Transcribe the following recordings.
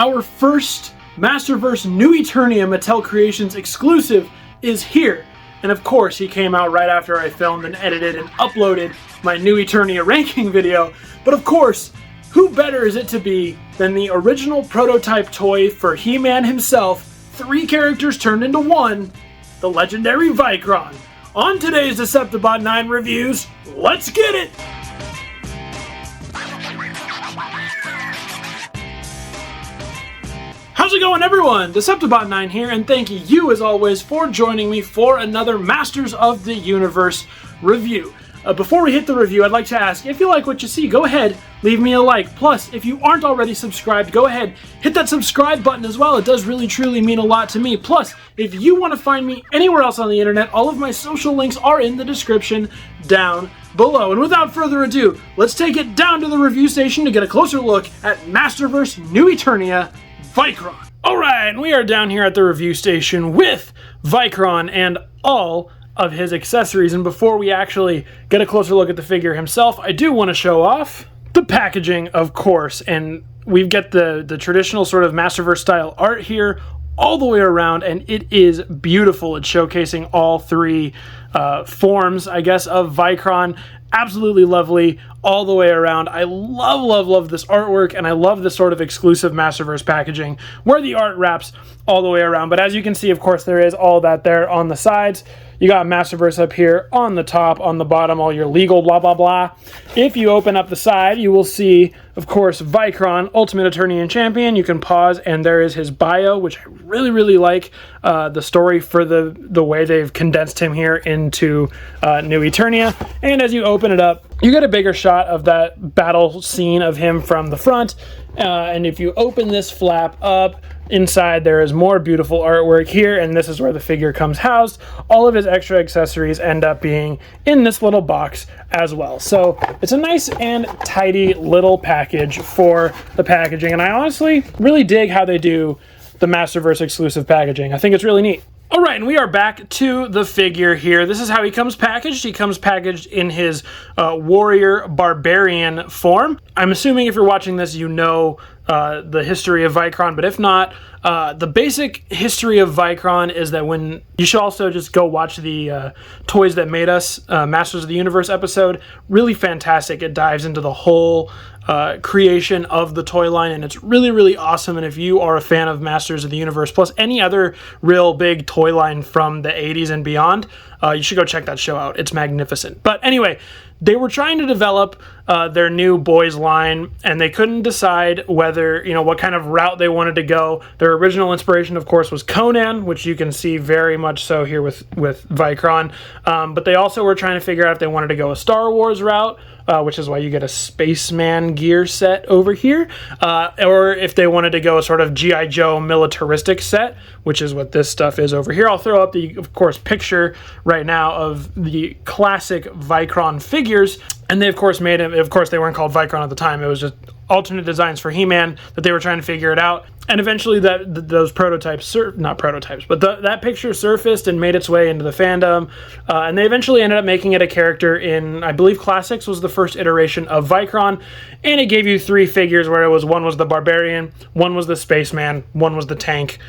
Our first Masterverse new Eternia Mattel Creations exclusive is here. And of course, he came out right after I filmed and edited and uploaded my new Eternia ranking video. But of course, who better is it to be than the original prototype toy for HeMan himself, 3 characters turned into 1, the legendary Vykron. On today's deceptibot9 reviews, let's get it! How's it going, everyone? deceptibot9 here, and thank you as always for joining me for another Masters of the Universe review. Before we hit the review, I'd like to ask, if you like what you see, go ahead, leave me a like. Plus, if you aren't already subscribed, go ahead, hit that subscribe button as well. It does really, truly mean a lot to me. Plus, if you want to find me anywhere else on the internet, all of my social links are in the description down below. And without further ado, let's take it down to the review station to get a closer look at Masterverse New Eternia Vykron. Alright, and we are down here at the review station with Vykron and all of his accessories. And before we actually get a closer look at the figure himself, I do want to show off the packaging, of course. And we've got the traditional sort of Masterverse style art here all the way around, and it is beautiful. It's showcasing all 3 forms, I guess, of Vykron. Absolutely lovely all the way around. I love this artwork, and I love this sort of exclusive Masterverse packaging where the art wraps all the way around. But as you can see, of course, there is all that there on the sides. You got Masterverse up here on the top, on the bottom, all your legal blah, blah, blah. If you open up the side, you will see, of course, Vykron, Ultimate Eternian Champion. You can pause, and there is his bio, which I really like the story for the way they've condensed him here into New Eternia. And as you open it up, you get a bigger shot of that battle scene of him from the front. And if you open this flap up, inside there is more beautiful artwork here, and this is where the figure comes housed. All of his extra accessories end up being in this little box as well. So it's a nice and tidy little package for the packaging, and I honestly really dig how they do the Masterverse exclusive packaging. I think it's really neat. Alright, and we are back to the figure here. This is how he comes packaged. He comes packaged in his warrior barbarian form. I'm assuming if you're watching this, you know the history of Vykron, but if not, the basic history of Vykron is that when you should also just go watch the Toys That Made Us Masters of the Universe episode. Really fantastic. It dives into the whole creation of the toy line, and it's really awesome. And if you are a fan of Masters of the Universe plus any other real big toy line from the 80s and beyond, you should go check that show out. It's magnificent. But anyway, they were trying to develop their new boys line, and they couldn't decide whether, what kind of route they wanted to go. Their original inspiration, of course, was Conan, which you can see very much so here with Vykron. But they also were trying to figure out if they wanted to go a Star Wars route, which is why you get a Spaceman gear set over here, or if they wanted to go a sort of G.I. Joe militaristic set, which is what this stuff is over here. I'll throw up the, of course, picture right now of the classic Vykron figures, and they, of course, made it. Of course, they weren't called Vykron at the time. It was just alternate designs for HeMan that they were trying to figure it out. And eventually those prototypes, not prototypes, but that picture surfaced and made its way into the fandom. And they eventually ended up making it a character in, I believe, Classics was the first iteration of Vykron. And it gave you 3 figures where one was the Barbarian, one was the Spaceman, one was the tank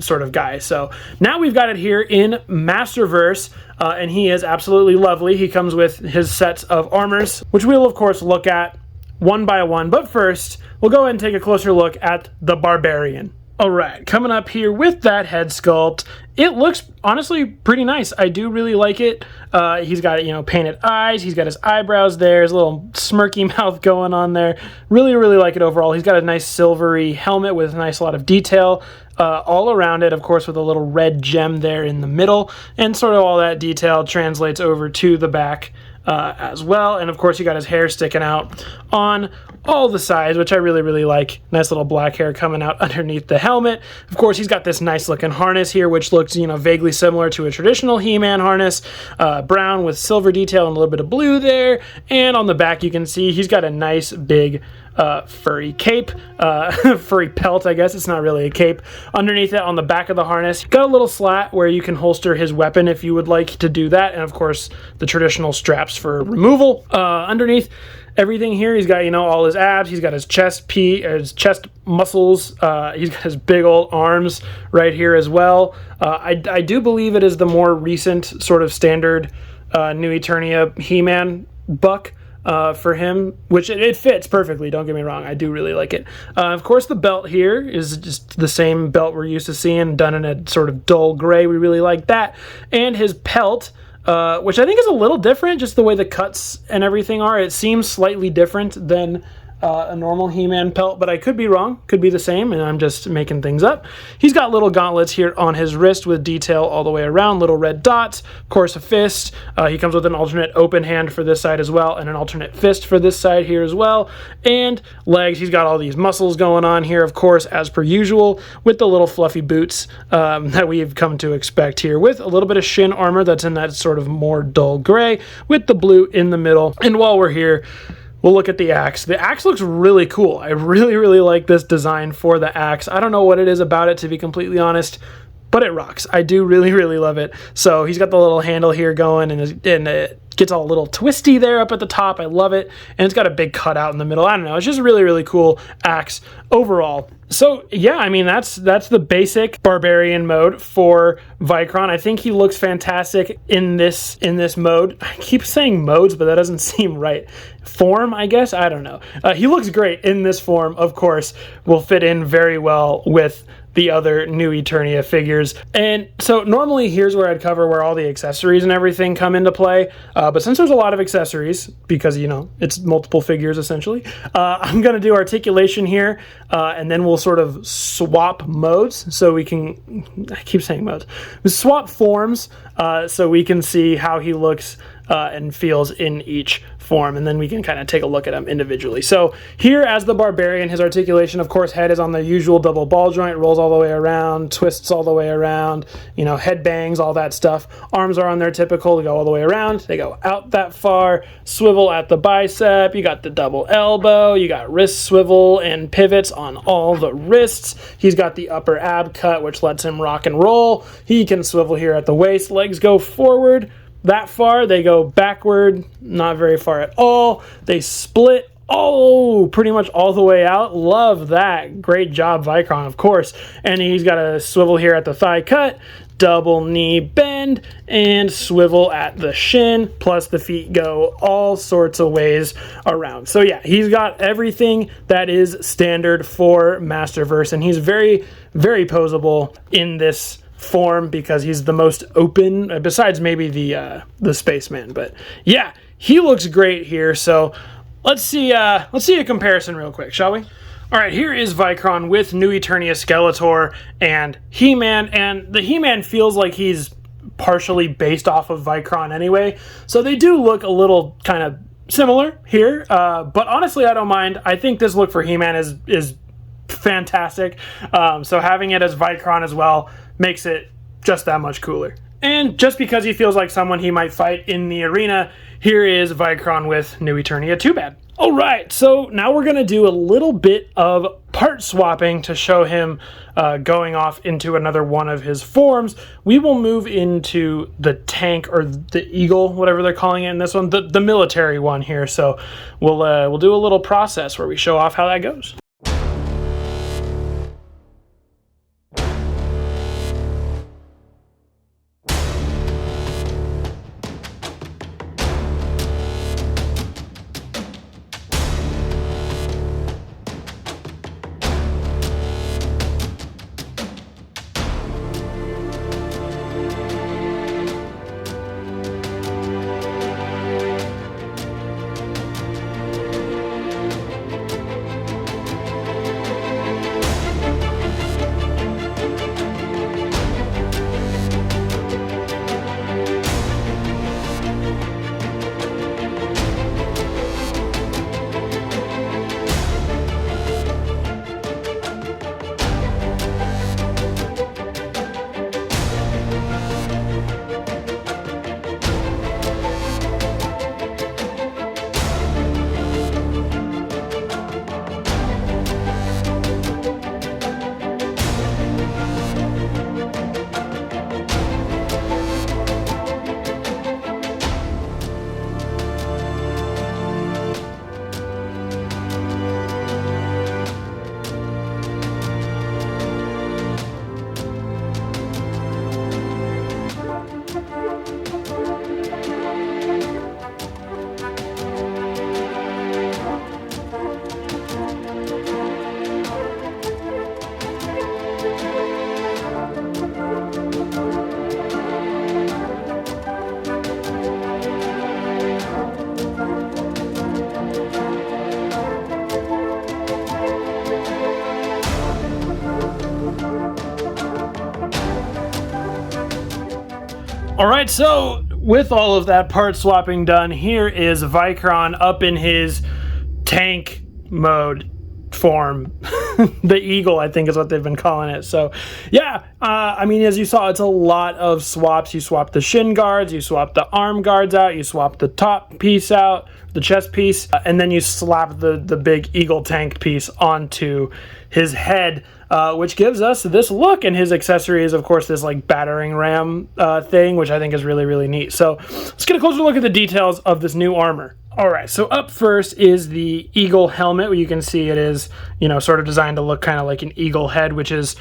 sort of guy. So now we've got it here in Masterverse. And he is absolutely lovely. He comes with his sets of armors, which we'll, of course, look at one by one, but first, we'll go ahead and take a closer look at the Barbarian. Alright, coming up here with that head sculpt, it looks honestly pretty nice. I do really like it. He's got, painted eyes, he's got his eyebrows there, his little smirky mouth going on there. Really like it overall. He's got a nice silvery helmet with a nice lot of detail all around it, of course, with a little red gem there in the middle, and sort of all that detail translates over to the back as well. And of course, you got his hair sticking out on all the sides, which I really like. Nice little black hair coming out underneath the helmet. Of course, he's got this nice looking harness here, which looks, vaguely similar to a traditional HeMan harness. Brown with silver detail and a little bit of blue there. And on the back, you can see he's got a nice big furry cape, furry pelt, I guess. It's not really a cape. Underneath it, on the back of the harness, got a little slat where you can holster his weapon if you would like to do that. And of course, the traditional straps for removal underneath. everything here. He's got, you know, all his abs. He's got his chest muscles. He's got his big old arms right here as well. I do believe it is the more recent sort of standard New Eternia HeMan buck for him, which it fits perfectly, don't get me wrong. I do really like it. Of course, the belt here is just the same belt we're used to seeing, done in a sort of dull gray. We really like that. And his pelt, which I think is a little different, just the way the cuts and everything are. It seems slightly different than a normal HeMan pelt, but I could be wrong. Could be the same, and I'm just making things up. He's got little gauntlets here on his wrist with detail all the way around, little red dots, of course a fist. He comes with an alternate open hand for this side as well, and an alternate fist for this side here as well. And legs, he's got all these muscles going on here, of course, as per usual, with the little fluffy boots that we've come to expect here, with a little bit of shin armor that's in that sort of more dull gray, with the blue in the middle. And while we're here, we'll look at the axe. The axe looks really cool. I really, really like this design for the axe. I don't know what it is about it, to be completely honest, but it rocks. I do really, really love it. So he's got the little handle here going, and it gets all a little twisty there up at the top. I love it. And it's got a big cutout in the middle. I don't know. It's just a really, really cool axe overall. So yeah, I mean, that's the basic barbarian mode for Vykron. I think he looks fantastic in this mode. I keep saying modes, but that doesn't seem right. Form, I guess? I don't know. He looks great in this form, of course. Will fit in very well with the other new Eternia figures. And so normally here's where I'd cover where all the accessories and everything come into play. But since there's a lot of accessories, because, you know, it's multiple figures essentially, I'm going to do articulation here, and then we'll sort of swap modes so we can, I keep saying modes, swap forms so we can see how he looks and feels in each form, and then we can kind of take a look at them individually. So here as the barbarian, his articulation, of course, head is on the usual double ball joint, rolls all the way around, twists all the way around, you know, head bangs, all that stuff. Arms are on their typical, they go all the way around, they go out that far, swivel at the bicep, you got the double elbow, you got wrist swivel and pivots on all the wrists. He's got the upper ab cut, which lets him rock and roll. He can swivel here at the waist, legs go forward that far, they go backward, not very far at all. They split pretty much all the way out. Love that. Great job, Vykron, of course. And he's got a swivel here at the thigh cut, double knee bend, and swivel at the shin, plus the feet go all sorts of ways around. So yeah, he's got everything that is standard for Masterverse, and he's very, very posable in this form because he's the most open, besides maybe the Spaceman. But yeah, he looks great here. So let's see a comparison real quick, shall we? All right, here is Vykron with New Eternia Skeletor and HeMan, and the HeMan feels like he's partially based off of Vykron anyway, so they do look a little kind of similar here, but honestly I don't mind. I think this look for HeMan is fantastic, so having it as Vykron as well makes it just that much cooler. And just because he feels like someone he might fight in the arena, here is Vykron with New Eternia 2 Bad. Alright, so now we're going to do a little bit of part swapping to show him going off into another one of his forms. We will move into the tank, or the eagle, whatever they're calling it in this one, the military one here. So we'll do a little process where we show off how that goes. All right, so with all of that part swapping done, here is Vykron up in his tank mode form. The Eagle, I think, is what they've been calling it. So yeah, I mean, as you saw, it's a lot of swaps. You swap the shin guards, you swap the arm guards out, you swap the top piece out, the chest piece, and then you slap the big Eagle tank piece onto his head, which gives us this look. And his accessory is, of course, this like battering ram thing, which I think is really, really neat. So let's get a closer look at the details of this new armor. All right, so up first is the Eagle helmet, where you can see it is, you know, sort of designed to look kind of like an eagle head, which is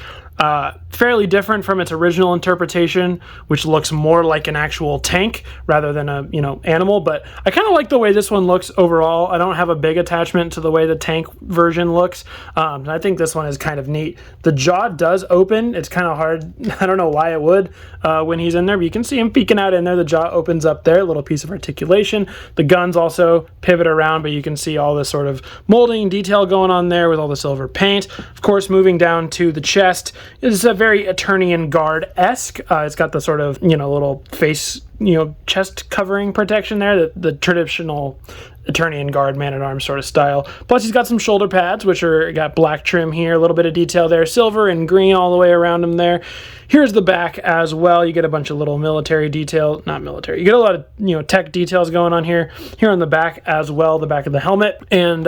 fairly different from its original interpretation, which looks more like an actual tank rather than a, you know, animal. But I kind of like the way this one looks overall. I don't have a big attachment to the way the tank version looks. I think this one is kind of neat. The jaw does open. It's kind of hard. I don't know why it would when he's in there, but you can see him peeking out in there. The jaw opens up there, a little piece of articulation. The guns also pivot around, but you can see all this sort of molding detail going on there with all the silver paint. Of course, moving down to the chest, it's a very Eternian guard-esque. It's got the sort of, you know, little face, you know, chest covering protection there, the traditional Eternian guard man-at-arms sort of style. Plus he's got some shoulder pads, which are got black trim here, a little bit of detail there, silver and green all the way around him there. Here's the back as well. You get a bunch of little military detail, not military, you get a lot of, you know, tech details going on here on the back as well, the back of the helmet. And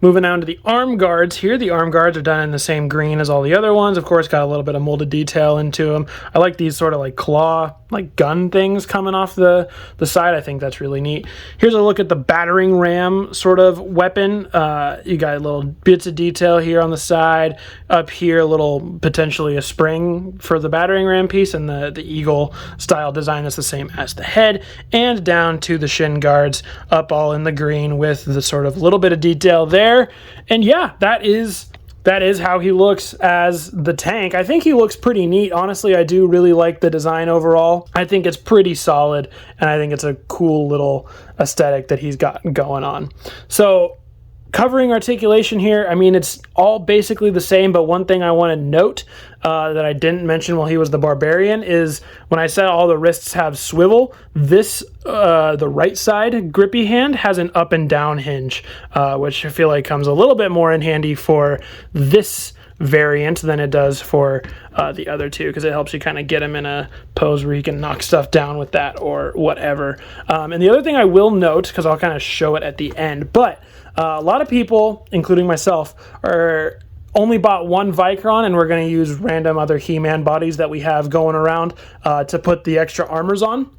moving on to the arm guards here, the arm guards are done in the same green as all the other ones. Of course, got a little bit of molded detail into them. I like these sort of like claw, like gun things coming off the side. I think that's really neat. Here's a look at the battering ram sort of weapon. You got little bits of detail here on the side. Up here, a little, potentially a spring for the battering ram piece, and the eagle style design is the same as the head. And down to the shin guards, up all in the green with the sort of little bit of detail there. And yeah, that is how he looks as the tank. I think he looks pretty neat. Honestly, I do really like the design overall. I think it's pretty solid, and I think it's a cool little aesthetic that he's got going on. So covering articulation here, I mean, it's all basically the same, but one thing I want to note that I didn't mention while he was the barbarian is when I said all the wrists have swivel, this, the right side grippy hand has an up and down hinge, which I feel like comes a little bit more in handy for this variant than it does for the other two, because it helps you kind of get him in a pose where you can knock stuff down with that or whatever. And the other thing I will note, because I'll kind of show it at the end, but a lot of people, including myself, are only bought one Vykron, and we're going to use random other HeMan bodies that we have going around to put the extra armors on.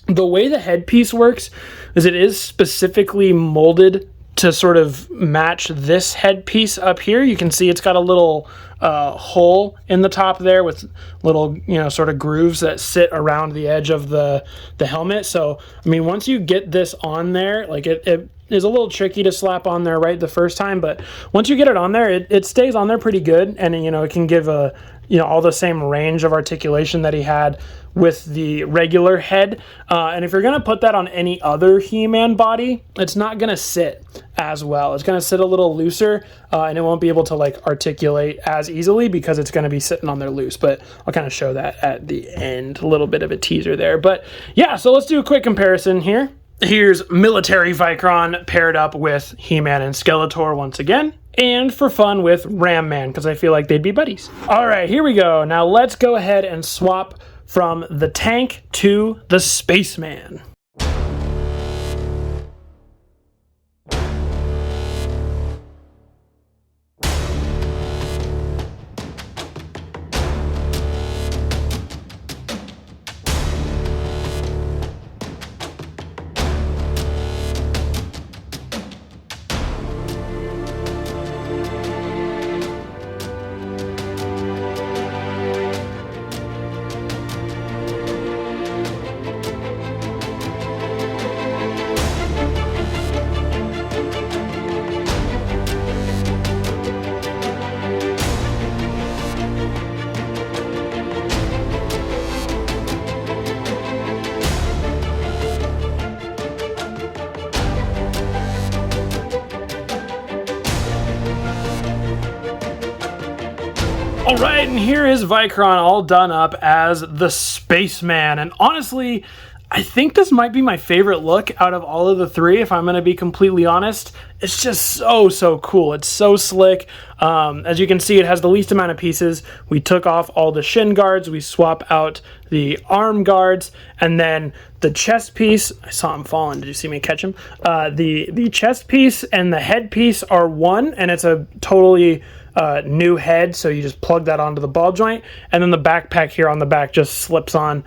The way the headpiece works is it is specifically molded to sort of match this headpiece up here. You can see it's got a little hole in the top there with little, you know, sort of grooves that sit around the edge of the helmet. So, I mean, once you get this on there, like it is a little tricky to slap on there right the first time, but once you get it on there, it stays on there pretty good, and, you know, it can give a, you know, all the same range of articulation that he had with the regular head. And if you're going to put that on any other HeMan body, it's not going to sit as well. It's going to sit a little looser, and it won't be able to like articulate as easily because it's going to be sitting on there loose. But I'll kind of show that at the end, a little bit of a teaser there. But yeah, so let's do a quick comparison here. Here's military Vykron paired up with HeMan and Skeletor once again, and for fun with Ram Man, because I feel like they'd be buddies. All right, here we go. Now let's go ahead and swap from the tank to the Spaceman. All right, and here is Vykron all done up as the Spaceman. And honestly, I think this might be my favorite look out of all of the three, if I'm going to be completely honest. It's just so cool. It's so slick. As you can see, it has the least amount of pieces. We took off all the shin guards. We swap out the arm guards, and then the chest piece. I saw him falling. Did you see me catch him? The chest piece and the head piece are one, and it's a totally new head, so you just plug that onto the ball joint, and then the backpack here on the back just slips on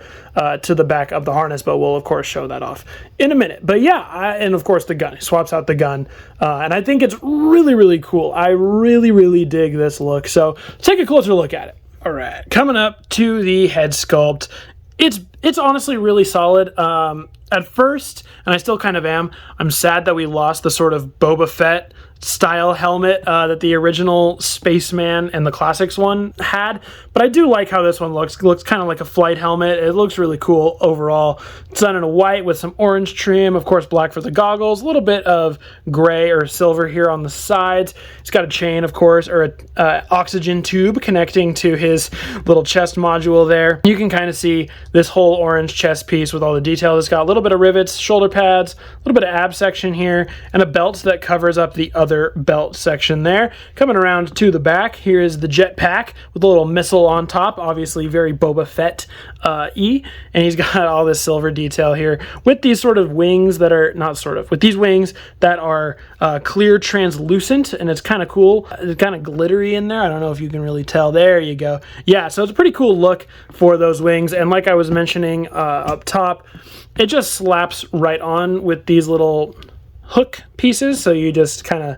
to the back of the harness, but we'll of course show that off in a minute. But yeah, and of course the gun. He swaps out the gun, and I think it's really cool. I really dig this look, so let's take a closer look at it. All right, coming up to the head sculpt. It's honestly really solid. At first, and I still kind of am, I'm sad that we lost the sort of Boba Fett style helmet that the original Spaceman and the Classics one had, but I do like how this one looks. It looks kind of like a flight helmet. It looks really cool overall. It's done in a white with some orange trim, of course black for the goggles, a little bit of gray or silver here on the sides. It's got a chain, of course, or a oxygen tube connecting to his little chest module there. You can kind of see this whole orange chest piece with all the details. It's got a little bit of rivets, shoulder pads, a little bit of ab section here, and a belt that covers up the other belt section there. Coming around to the back, here is the jetpack with a little missile on top, obviously very Boba Fett and he's got all this silver detail here with these sort of wings that are with these wings that are clear translucent, and it's kind of cool. It's kind of glittery in there. I don't know if you can really tell. There you go. Yeah, so it's a pretty cool look for those wings, and like I was mentioning up top, it just slaps right on with these little hook pieces, so you just kind of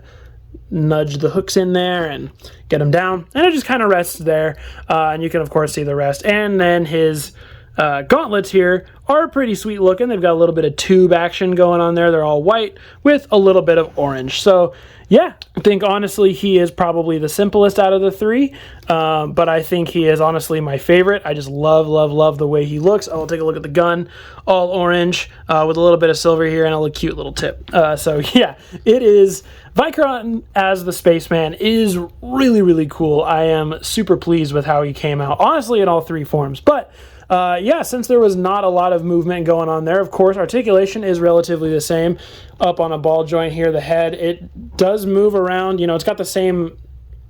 nudge the hooks in there and get them down, and it just kind of rests there, and you can of course see the rest. And then his gauntlets here are pretty sweet looking. They've got a little bit of tube action going on there. They're all white with a little bit of orange. So yeah, I think honestly he is probably the simplest out of the three, but I think he is honestly my favorite. I just love the way he looks. I'll take a look at the gun, all orange with a little bit of silver here and a little cute little tip. So yeah, it is. Vykron as the Spaceman is really cool. I am super pleased with how he came out, honestly, in all three forms. But yeah, since there was not a lot of movement going on there, of course, articulation is relatively the same. Up on a ball joint here, the head, it does move around. You know, it's got the same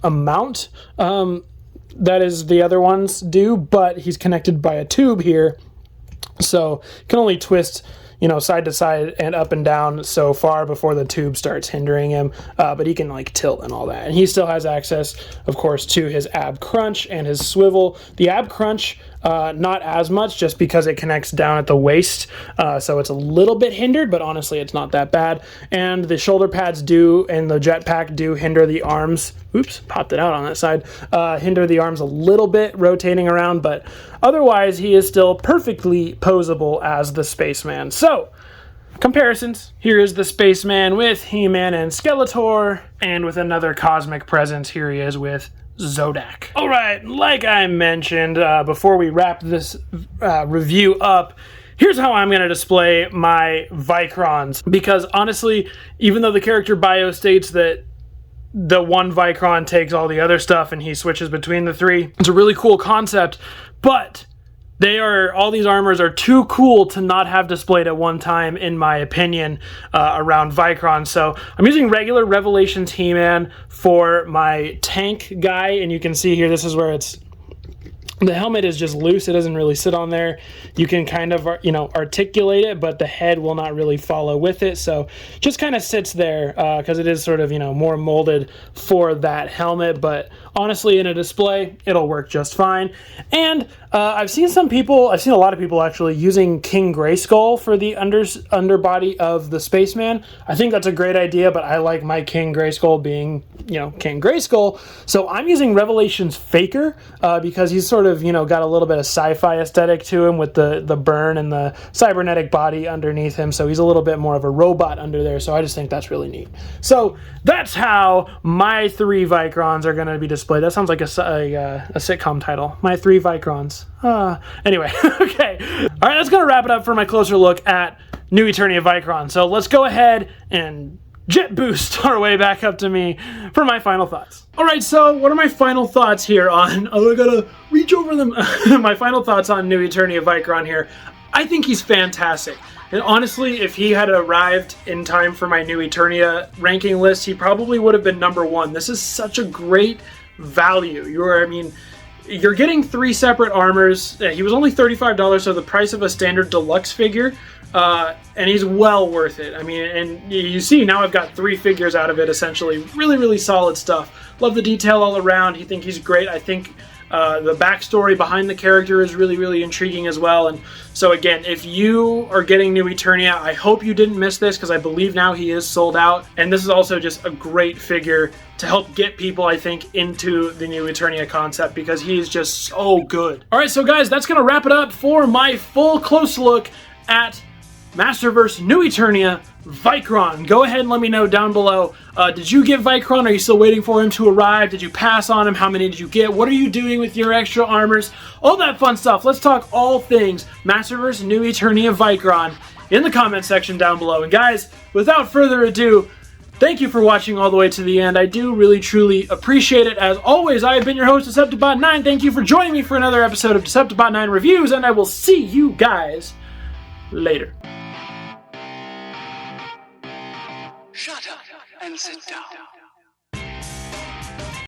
amount that is the other ones do, but he's connected by a tube here, so can only twist, you know, side to side and up and down so far before the tube starts hindering him, but he can like tilt and all that. And he still has access, of course, to his ab crunch and his swivel. The ab crunch, not as much, just because it connects down at the waist, so it's a little bit hindered, but honestly it's not that bad. And the shoulder pads do, and the jetpack do hinder the arms. Oops, popped it out on that side. Hinder the arms a little bit rotating around, but otherwise he is still perfectly posable as the Spaceman. So comparisons, here is the Spaceman with HeMan and Skeletor, and with another cosmic presence, here he is with Zodak. All right, like I mentioned before we wrap this review up, here's how I'm going to display my Vykrons, because honestly, even though the character bio states that the one Vykron takes all the other stuff and he switches between the three, it's a really cool concept, but all these armors are too cool to not have displayed at one time, in my opinion, around Vykron. So I'm using regular Revelations HeMan for my tank guy, and you can see here, this is where the helmet is just loose. It doesn't really sit on there. You can kind of, you know, articulate it, but the head will not really follow with it. So just kind of sits there because it is sort of, you know, more molded for that helmet. But honestly, in a display, it'll work just fine. And I've seen a lot of people actually using King Grayskull for the underbody of the Spaceman. I think that's a great idea, but I like my King Grayskull being, you know, King Grayskull. So I'm using Revelations Faker because he's sort of, you know, got a little bit of sci-fi aesthetic to him with the burn and the cybernetic body underneath him. So he's a little bit more of a robot under there. So I just think that's really neat. So that's how my three Vykrons are going to be displayed. That sounds like a sitcom title. My three Vykrons. Anyway, okay. All right, that's going to wrap it up for my closer look at New Eternia Vykron. So let's go ahead and jet boost our way back up to me for my final thoughts. Alright, so what are my final thoughts here on... Oh, I gotta reach over them. My final thoughts on new Eternia Vykron here. I think he's fantastic. And honestly, if he had arrived in time for my new Eternia ranking list, he probably would have been #1. This is such a great value. You're getting 3 separate armors. He was only $35, so the price of a standard deluxe figure, and he's well worth it. I mean, and you see now I've got 3 figures out of it, essentially. Really, really solid stuff. Love the detail all around. I think he's great. I think the backstory behind the character is really, really intriguing as well. And so again, if you are getting new Eternia, I hope you didn't miss this, because I believe now he is sold out. And this is also just a great figure to help get people, I think, into the new Eternia concept, because he's just so good. All right, so guys, that's going to wrap it up for my full close look at Masterverse New Eternia Vykron. Go ahead and let me know down below. Did you get Vykron? Are you still waiting for him to arrive? Did you pass on him? How many did you get? What are you doing with your extra armors? All that fun stuff. Let's talk all things Masterverse New Eternia Vykron in the comment section down below. And guys, without further ado, thank you for watching all the way to the end. I do really, truly appreciate it. As always, I have been your host, deceptibot9. Thank you for joining me for another episode of deceptibot9 Reviews, and I will see you guys later. Shut up and sit down.